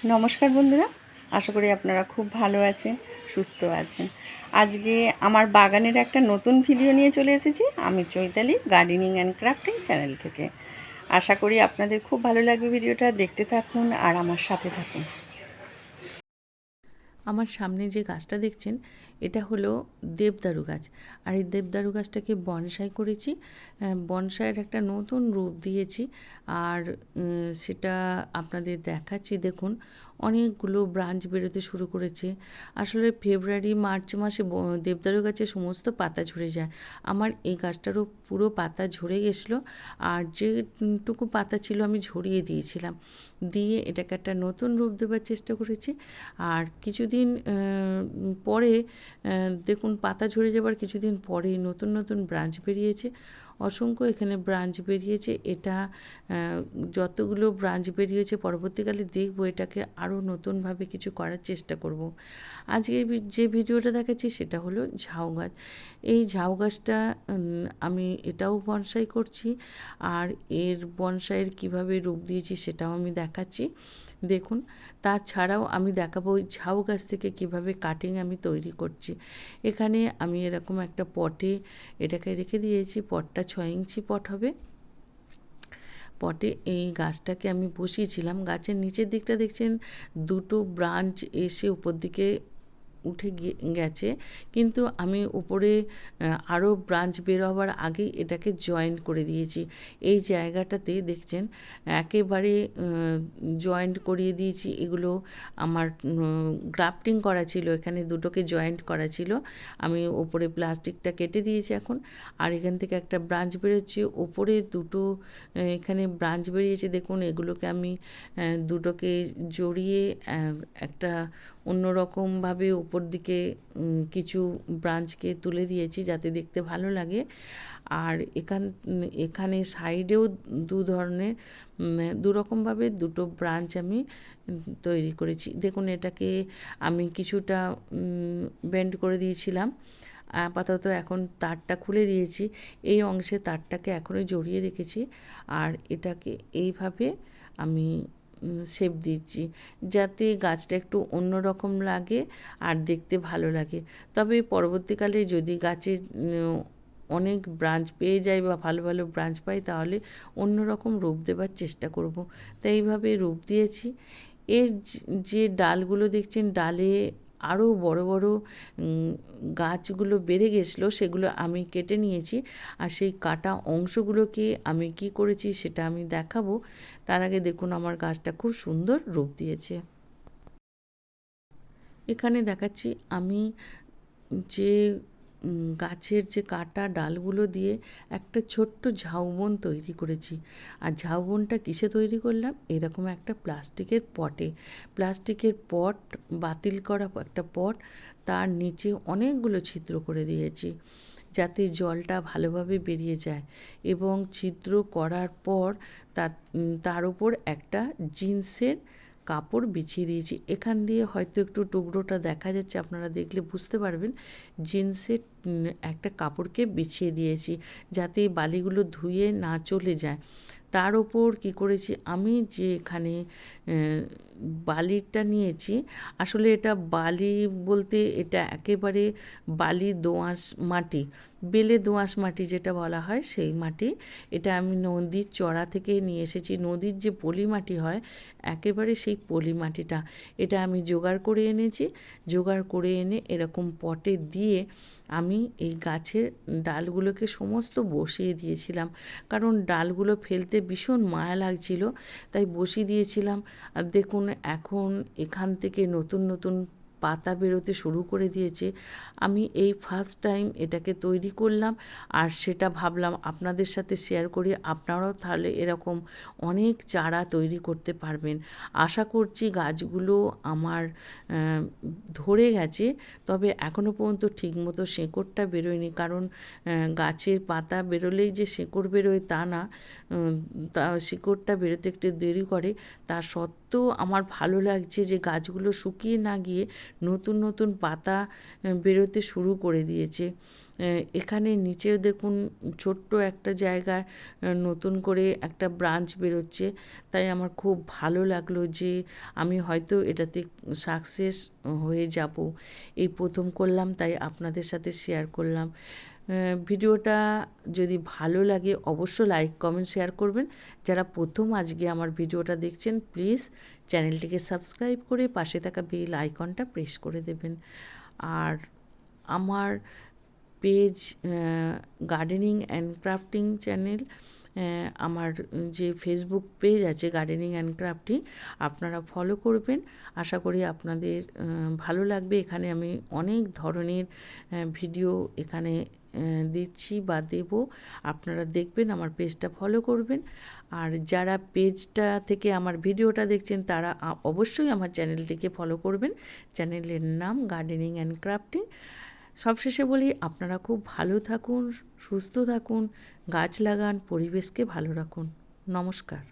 নমস্কার বন্ধুরা, আশা করি আপনারা খুব ভালো আছেন, সুস্থ আছেন। আজকে আমার বাগানের একটা নতুন ভিডিও নিয়ে চলে এসেছি আমি Chaitali gardening and crafting channel থেকে। আশা করি আপনাদের খুব ভালো লাগবে। ভিডিওটা দেখতে থাকুন আর আমার সাথে থাকুন। আমার সামনে যে গাছটা দেখছেন এটা হলো দেবদারু গাছ। আর এই দেবদারু গাছটাকে বনসাই করেছি, বনসাইয়ের একটা নতুন রূপ দিয়েছি। আর সেটা আপনাদের দেখাচ্ছি। দেখুন অনেকগুলো ব্রাঞ্চ বেরোতে শুরু করেছে। আসলে ফেব্রুয়ারি মার্চ মাসে দেবদারু গাছে সমস্ত পাতা ঝরে যায়। আমার এই গাছটারও পুরো পাতা ঝরে গেছিলো, আর যেটুকু পাতা ছিল আমি ঝরিয়ে দিয়েছিলাম, দিয়ে এটাকে একটা নতুন রূপ দেওয়ার চেষ্টা করেছি। আর কিছুদিন পরে দেখুন পাতা ঝরে যাবার কিছুদিন পরেই নতুন নতুন ব্রাঞ্চ বেরিয়েছে, অসংখ্য এখানে ব্রাঞ্চ বেরিয়েছে। এটা যতগুলো ব্রাঞ্চ বেরিয়েছে পরবর্তীকালে দেখব এটাকে আরও নতুনভাবে কিছু করার চেষ্টা করব। আজকে যে ভিডিওটা দেখাচ্ছি সেটা হলো ঝাউ গাছ। এই ঝাউ গাছটা আমি এটাও বনসাই করছি, আর এর বনসাইয়ের কীভাবে রূপ দিয়েছি সেটাও আমি দেখাচ্ছি। দেখুন, তাছাড়াও আমি দেখাবো ওই ঝাউ গাছ থেকে কীভাবে কাটিং আমি তৈরি করছি। এখানে আমি এরকম একটা পটে এটাকে রেখে দিয়েছি। পটটা 6 ইঞ্চি পট হবে। পটে এই গাছটাকে আমি বসিয়েছিলাম। গাছের নিচের দিকটা দেখছেন দুটো ব্রাঞ্চ এসে উপর দিকে উঠে গেছে, কিন্তু আমি উপরে আরও ব্রাঞ্চ বের হওয়ার আগেই এটাকে জয়েন্ট করে দিয়েছি। এই জায়গাটাতে দেখছেন একেবারে জয়েন্ট করিয়ে দিয়েছি। এগুলো আমার গ্রাফটিং করা ছিল, এখানে দুটোকে জয়েন্ট করা ছিল। আমি ওপরে প্লাস্টিকটা কেটে দিয়েছি এখন। আর এখান থেকে একটা ব্রাঞ্চ বেরোচ্ছে, ওপরে দুটো এখানে ব্রাঞ্চ বেরিয়েছে। দেখুন এগুলোকে আমি দুটোকে জড়িয়ে একটা অন্যরকমভাবে উপর দিকে কিছু ব্রাঞ্চকে তুলে দিয়েছি যাতে দেখতে ভালো লাগে। আর এখানে সাইডেও দুরকমভাবে দুটো ব্রাঞ্চ আমি তৈরি করেছি। দেখুন এটাকে আমি কিছুটা বেন্ড করে দিয়েছিলাম। আপাতত এখন তারটা খুলে দিয়েছি। এই অংশে তারটাকে এখনও জড়িয়ে রেখেছি, আর এটাকে এইভাবে আমি শেপ দিচ্ছি যাতে গাছটা একটু অন্যরকম লাগে আর দেখতে ভালো লাগে। তবে পরবর্তীকালে যদি গাছে অনেক ব্রাঞ্চ পেয়ে যায় বা ভালো ভালো ব্রাঞ্চ পাই তাহলে অন্যরকম রূপ দেবার চেষ্টা করব। তাই এইভাবে রূপ দিয়েছি। এর যে ডালগুলো দেখছেন, ডালে আরও বড় বড় গাছগুলো বেড়ে গেছিলো, সেগুলো আমি কেটে নিয়েছি। আর সেই কাটা অংশগুলোকে আমি কি করেছি সেটা আমি দেখাবো। তার আগে দেখুন আমার গাছটা খুব সুন্দর রূপ দিয়েছে। এখানে দেখাচ্ছি আমি যে গাছের যে কাটা ডালগুলো দিয়ে একটা ছোট্ট ঝাউবন তৈরি করেছি। আর ঝাউবনটা কিসে তৈরি করলাম? এরকম একটা প্লাস্টিকের পটে। প্লাস্টিকের পট, বাতিল করা একটা পট, তার নিচে অনেকগুলো ছিদ্র করে দিয়েছি যাতে জলটা ভালোভাবে বেরিয়ে যায়। এবং ছিদ্র করার পর তার উপর একটা জিন্সের কাপড় বিছিয়ে দিয়েছি। এখান দিয়ে হয়তো একটু টুকরোটা দেখা যাচ্ছে, আপনারা দেখলে বুঝতে পারবেন। জিন্সের একটা কাপড়কে বিছিয়ে দিয়েছি যাতে বালিগুলো ধুয়ে না চলে যায়। তার ওপর কী করেছি আমি, যে এখানে বালিটা নিয়েছি, আসলে এটা বালি বলতে এটা একেবারে বালি দোআঁশ মাটি, বেলে দোআঁশ মাটি যেটা বলা হয় সেই মাটি। এটা আমি নদীর চড়া থেকে নিয়ে এসেছি। নদীর যে পলি মাটি হয় একেবারে সেই পলি মাটিটা এটা আমি জোগাড় করে এনেছি। জোগাড় করে এনে এরকম পটে দিয়ে আমি এই গাছের ডালগুলোকে সমস্ত বসিয়ে দিয়েছিলাম, কারণ ডালগুলো ফেলতে ভীষণ মায়া লাগছিল, তাই বসিয়ে দিয়েছিলাম। আর দেখুন এখন এখান থেকে নতুন নতুন পাতা বেরোতে শুরু করে দিয়েছে। আমি এই ফার্স্ট টাইম এটাকে তৈরি করলাম, আর সেটা ভাবলাম আপনাদের সাথে শেয়ার করি। আপনারাও তাহলে এরকম অনেক চারা তৈরি করতে পারবেন। আশা করছি গাছগুলো আমার ধরে গেছে, তবে এখনও পর্যন্ত ঠিকমতো শেকড়টা বেরোয়নি, কারণ গাছের পাতা বেরোলেই যে শেকড় বেরোয় তা না, তা শিকড়টা বেরোতে একটু দেরি করে। তা সত্ত্বেও এত আমার ভালো লাগছে যে গাছগুলো শুকিয়ে না গিয়ে নতুন নতুন পাতা বেরোতে শুরু করে দিয়েছে। এখানে নিচেও দেখুন ছোট্ট একটা জায়গায় নতুন করে একটা ব্রাঞ্চ বেরোচ্ছে, তাই আমার খুব ভালো লাগলো যে আমি হয়তো এটাতে সাকসেস হয়ে যাব। এই প্রথম করলাম, তাই আপনাদের সাথে শেয়ার করলাম। ভিডিওটা যদি ভালো লাগে অবশ্য লাইক কমেন্ট শেয়ার করবেন। যারা প্রথম আজকে আমার ভিডিওটা দেখছেন প্লিজ চ্যানেলটিকে সাবস্ক্রাইব করে পাশে থাকা বেল আইকনটা প্রেস করে দেবেন। আর আমার page gardening and crafting channel, আমার যে ফেসবুক পেজ আছে গার্ডেনিং অ্যান্ড ক্রাফটিং, আপনারা ফলো করবেন। আশা করি আপনাদের ভালো লাগবে। এখানে আমি অনেক ধরনের ভিডিও এখানে দিচ্ছি বা দেব, আপনারা দেখবেন, আমার পেজটা ফলো করবেন। আর যারা পেজটা থেকে আমার ভিডিওটা দেখছেন তারা অবশ্যই আমার চ্যানেলটিকে ফলো করবেন। চ্যানেলের নাম গার্ডেনিং অ্যান্ড ক্রাফটিং। সবশেষে বলি, আপনারা খুব ভালো থাকুন, সুস্থ থাকুন, গাছ লাগান, পরিবেশকে ভালো রাখুন। নমস্কার।